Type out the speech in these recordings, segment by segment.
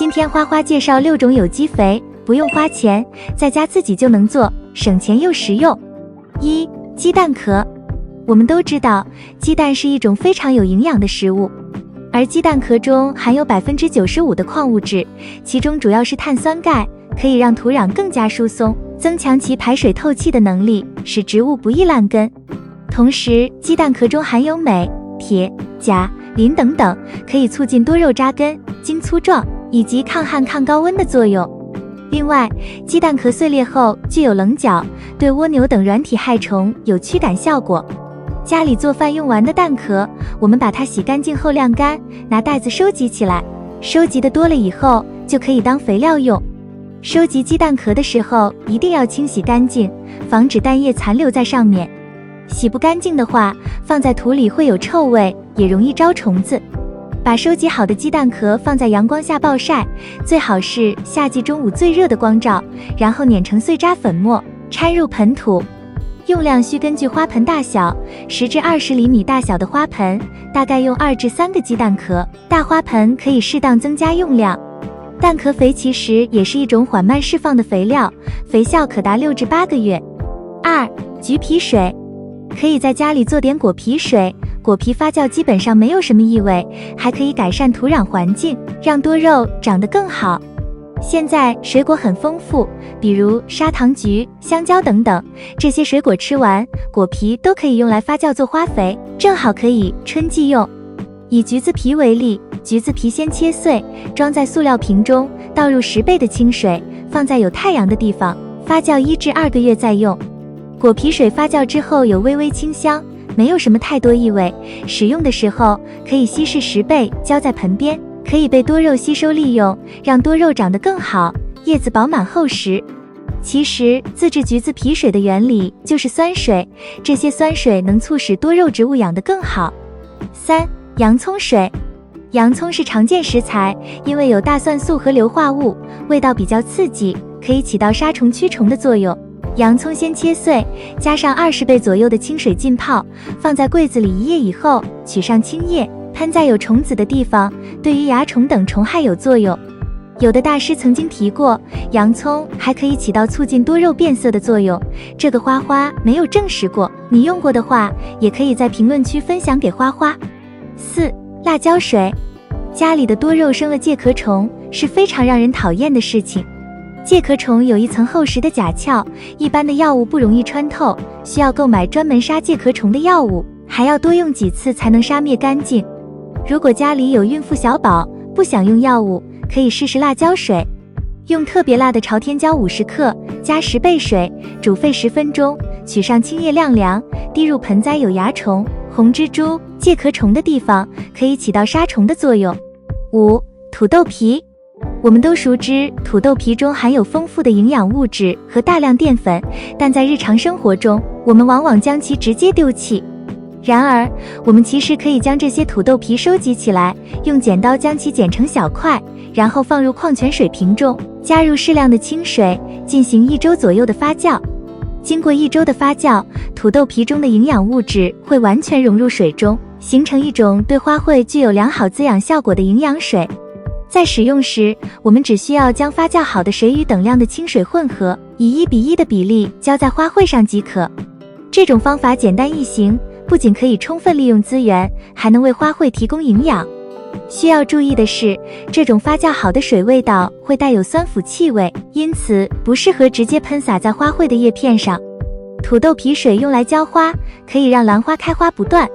今天花花介绍6种有机肥，不用花钱，在家自己就能做，省钱又实用。1. 鸡蛋壳。我们都知道，鸡蛋是一种非常有营养的食物，而鸡蛋壳中含有95%的矿物质，其中主要是碳酸钙，可以让土壤更加疏松，增强其排水透气的能力，使植物不易烂根。同时，鸡蛋壳中含有镁、铁、钾、磷等等，可以促进多肉扎根、筋粗壮，以及抗旱抗高温的作用。另外，鸡蛋壳碎裂后具有棱角，对蜗牛等软体害虫有驱赶效果。家里做饭用完的蛋壳，我们把它洗干净后晾干，拿袋子收集起来。收集的多了以后，就可以当肥料用。收集鸡蛋壳的时候，一定要清洗干净，防止蛋液残留在上面。洗不干净的话，放在土里会有臭味，也容易招虫子。把收集好的鸡蛋壳放在阳光下暴晒，最好是夏季中午最热的光照，然后碾成碎渣粉末，掺入盆土。用量需根据花盆大小，10至20厘米大小的花盆，大概用2至3个鸡蛋壳，大花盆可以适当增加用量。蛋壳肥其实也是一种缓慢释放的肥料，肥效可达6至8个月。2. 橘皮水。可以在家里做点果皮水，果皮发酵基本上没有什么异味，还可以改善土壤环境，让多肉长得更好。现在水果很丰富，比如砂糖橘、香蕉等等，这些水果吃完，果皮都可以用来发酵做花肥，正好可以春季用。以橘子皮为例，橘子皮先切碎，装在塑料瓶中，倒入10倍的清水，放在有太阳的地方，发酵1至2个月再用。果皮水发酵之后有微微清香，没有什么太多异味，使用的时候可以稀释10倍，浇在盆边，可以被多肉吸收利用，让多肉长得更好，叶子饱满厚实。其实自制橘子皮水的原理就是酸水，这些酸水能促使多肉植物养得更好。3. 洋葱水。洋葱是常见食材，因为有大蒜素和硫化物，味道比较刺激，可以起到杀虫驱虫的作用。洋葱先切碎，加上20倍左右的清水浸泡，放在柜子里1夜以后，取上青叶，喷在有虫子的地方，对于蚜虫等虫害有作用。有的大师曾经提过，洋葱还可以起到促进多肉变色的作用，这个花花没有证实过，你用过的话，也可以在评论区分享给花花。4. 辣椒水。家里的多肉生了介壳虫，是非常让人讨厌的事情。介壳虫有一层厚实的甲壳，一般的药物不容易穿透，需要购买专门杀介壳虫的药物，还要多用几次才能杀灭干净。如果家里有孕妇小宝，不想用药物，可以试试辣椒水。用特别辣的朝天椒50克，加10倍水，煮沸10分钟，取上青叶晾凉，滴入盆栽有蚜虫、红蜘蛛、介壳虫的地方，可以起到杀虫的作用。5. 土豆皮。我们都熟知土豆皮中含有丰富的营养物质和大量淀粉，但在日常生活中，我们往往将其直接丢弃。然而，我们其实可以将这些土豆皮收集起来，用剪刀将其剪成小块，然后放入矿泉水瓶中，加入适量的清水，进行1周左右的发酵。经过1周的发酵，土豆皮中的营养物质会完全融入水中，形成一种对花卉具有良好滋养效果的营养水。在使用时，我们只需要将发酵好的水与等量的清水混合，以1:1的比例浇在花卉上即可。这种方法简单易行，不仅可以充分利用资源，还能为花卉提供营养。需要注意的是，这种发酵好的水味道会带有酸腐气味，因此不适合直接喷洒在花卉的叶片上。土豆皮水用来浇花，可以让兰花开花不断。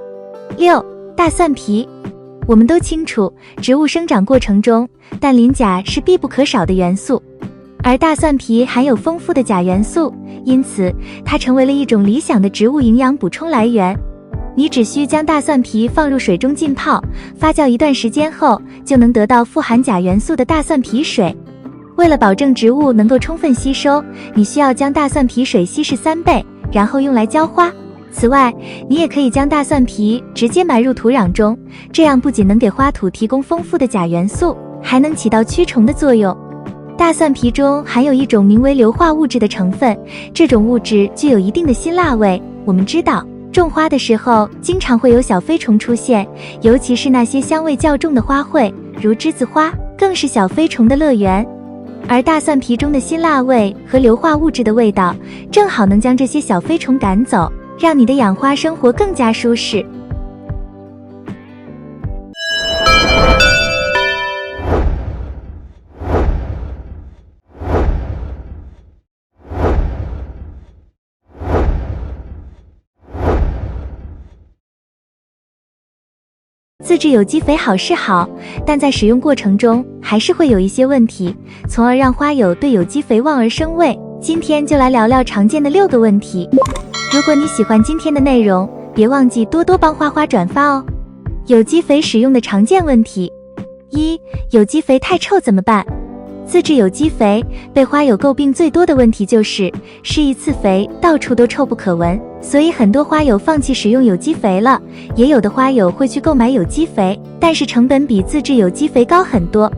6. 大蒜皮。我们都清楚，植物生长过程中，氮磷钾是必不可少的元素，而大蒜皮含有丰富的钾元素，因此它成为了一种理想的植物营养补充来源。你只需将大蒜皮放入水中浸泡，发酵一段时间后，就能得到富含钾元素的大蒜皮水。为了保证植物能够充分吸收，你需要将大蒜皮水稀释3倍，然后用来浇花。此外，你也可以将大蒜皮直接埋入土壤中，这样不仅能给花土提供丰富的钾元素，还能起到驱虫的作用。大蒜皮中含有一种名为硫化物质的成分，这种物质具有一定的辛辣味。我们知道，种花的时候经常会有小飞虫出现，尤其是那些香味较重的花卉，如栀子花、更是小飞虫的乐园。而大蒜皮中的辛辣味和硫化物质的味道，正好能将这些小飞虫赶走，让你的养花生活更加舒适。自制有机肥好是好，但在使用过程中还是会有一些问题，从而让花友对有机肥望而生畏。今天就来聊聊常见的6个问题。如果你喜欢今天的内容，别忘记多多帮花花转发哦。有机肥使用的常见问题：1. 有机肥太臭怎么办？自制有机肥被花友诟病最多的问题就是施一次肥到处都臭不可闻，所以很多花友放弃使用有机肥了。也有的花友会去购买有机肥，但是成本比自制有机肥高很多。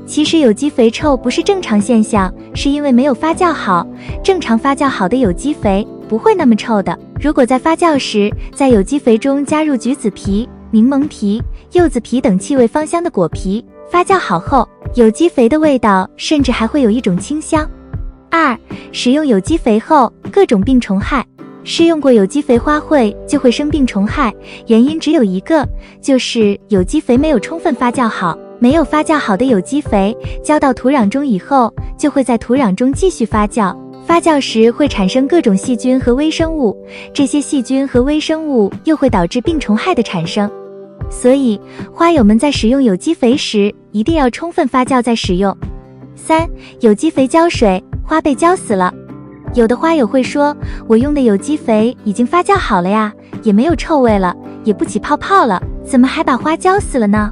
其实有机肥臭不是正常现象，是因为没有发酵好。正常发酵好的有机肥不会那么臭的。如果在发酵时在有机肥中加入橘子皮、柠檬皮、柚子皮等气味芳香的果皮，发酵好后，有机肥的味道甚至还会有一种清香。2. 使用有机肥后各种病虫害。施用过有机肥花卉就会生病虫害，原因只有一个，就是有机肥没有充分发酵好。没有发酵好的有机肥浇到土壤中以后，就会在土壤中继续发酵，发酵时会产生各种细菌和微生物，这些细菌和微生物又会导致病虫害的产生。所以花友们在使用有机肥时一定要充分发酵再使用。3. 有机肥浇水，花被浇死了。有的花友会说，我用的有机肥已经发酵好了呀，也没有臭味了，也不起泡泡了，怎么还把花浇死了呢？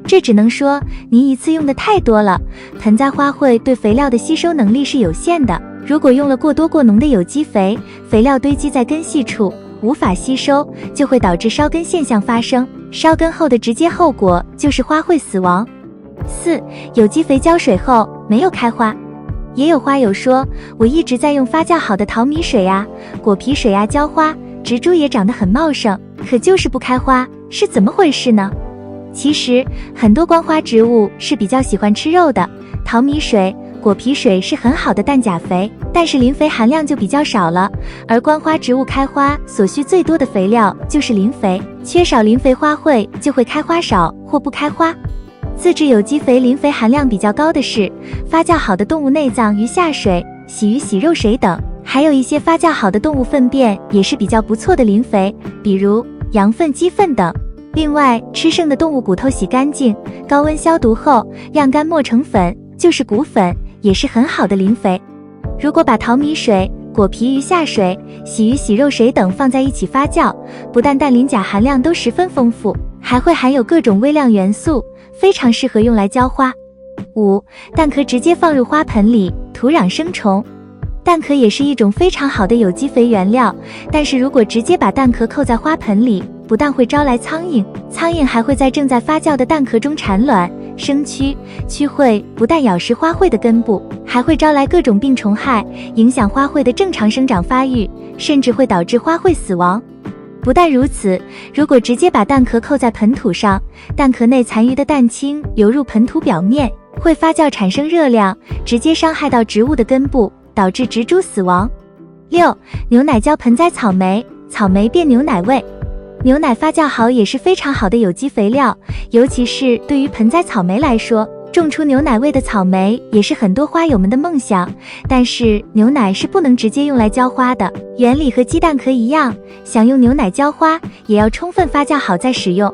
这只能说您一次用的太多了，盆栽花卉对肥料的吸收能力是有限的，如果用了过多过浓的有机肥，肥料堆积在根系处无法吸收，就会导致烧根现象发生，烧根后的直接后果就是花卉死亡。4. 有机肥浇水后没有开花。也有花友说，我一直在用发酵好的淘米水呀、果皮水呀浇花，植株也长得很茂盛，可就是不开花，是怎么回事呢？其实很多观花植物是比较喜欢吃肉的，淘米水、果皮水是很好的氮钾肥，但是磷肥含量就比较少了，而观花植物开花所需最多的肥料就是磷肥，缺少磷肥花卉就会开花少或不开花。自制有机肥磷肥含量比较高的是发酵好的动物内脏、鱼下水、洗鱼洗肉水等，还有一些发酵好的动物粪便也是比较不错的磷肥，比如羊粪、鸡粪等。另外，吃剩的动物骨头洗干净，高温消毒后晾干磨成粉，就是骨粉，也是很好的磷肥。如果把淘米水、果皮、鱼下水、洗鱼洗肉水等放在一起发酵，不但氮磷钾含量都十分丰富，还会含有各种微量元素，非常适合用来浇花。5. 蛋壳直接放入花盆里，土壤生虫。蛋壳也是一种非常好的有机肥原料，但是如果直接把蛋壳扣在花盆里，不但会招来苍蝇，苍蝇还会在正在发酵的蛋壳中产卵、生蛆，蛆会不但咬食花卉的根部，还会招来各种病虫害，影响花卉的正常生长发育，甚至会导致花卉死亡。不但如此，如果直接把蛋壳扣在盆土上，蛋壳内残余的氮氢流入盆土表面，会发酵产生热量，直接伤害到植物的根部，导致植株死亡。6. 牛奶浇盆栽草莓，草莓变牛奶味。牛奶发酵好也是非常好的有机肥料，尤其是对于盆栽草莓来说，种出牛奶味的草莓也是很多花友们的梦想。但是牛奶是不能直接用来浇花的，原理和鸡蛋壳一样，想用牛奶浇花也要充分发酵好再使用。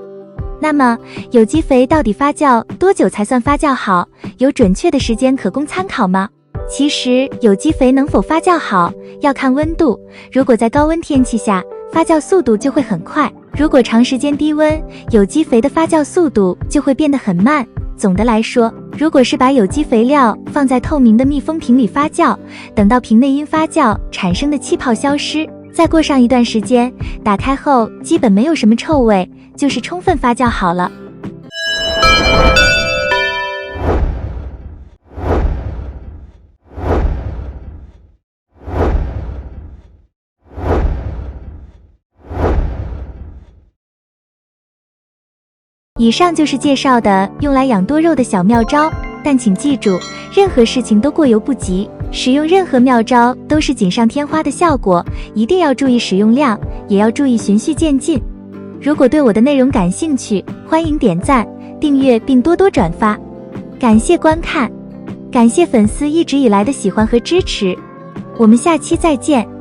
那么有机肥到底发酵多久才算发酵好？有准确的时间可供参考吗？其实有机肥能否发酵好要看温度，如果在高温天气下，发酵速度就会很快，如果长时间低温，有机肥的发酵速度就会变得很慢。总的来说，如果是把有机肥料放在透明的密封瓶里发酵，等到瓶内因发酵产生的气泡消失，再过上一段时间，打开后基本没有什么臭味，就是充分发酵好了。以上就是介绍的用来养多肉的小妙招，但请记住，任何事情都过犹不及，使用任何妙招都是锦上添花的效果，一定要注意使用量，也要注意循序渐进。如果对我的内容感兴趣，欢迎点赞、订阅并多多转发。感谢观看，感谢粉丝一直以来的喜欢和支持，我们下期再见。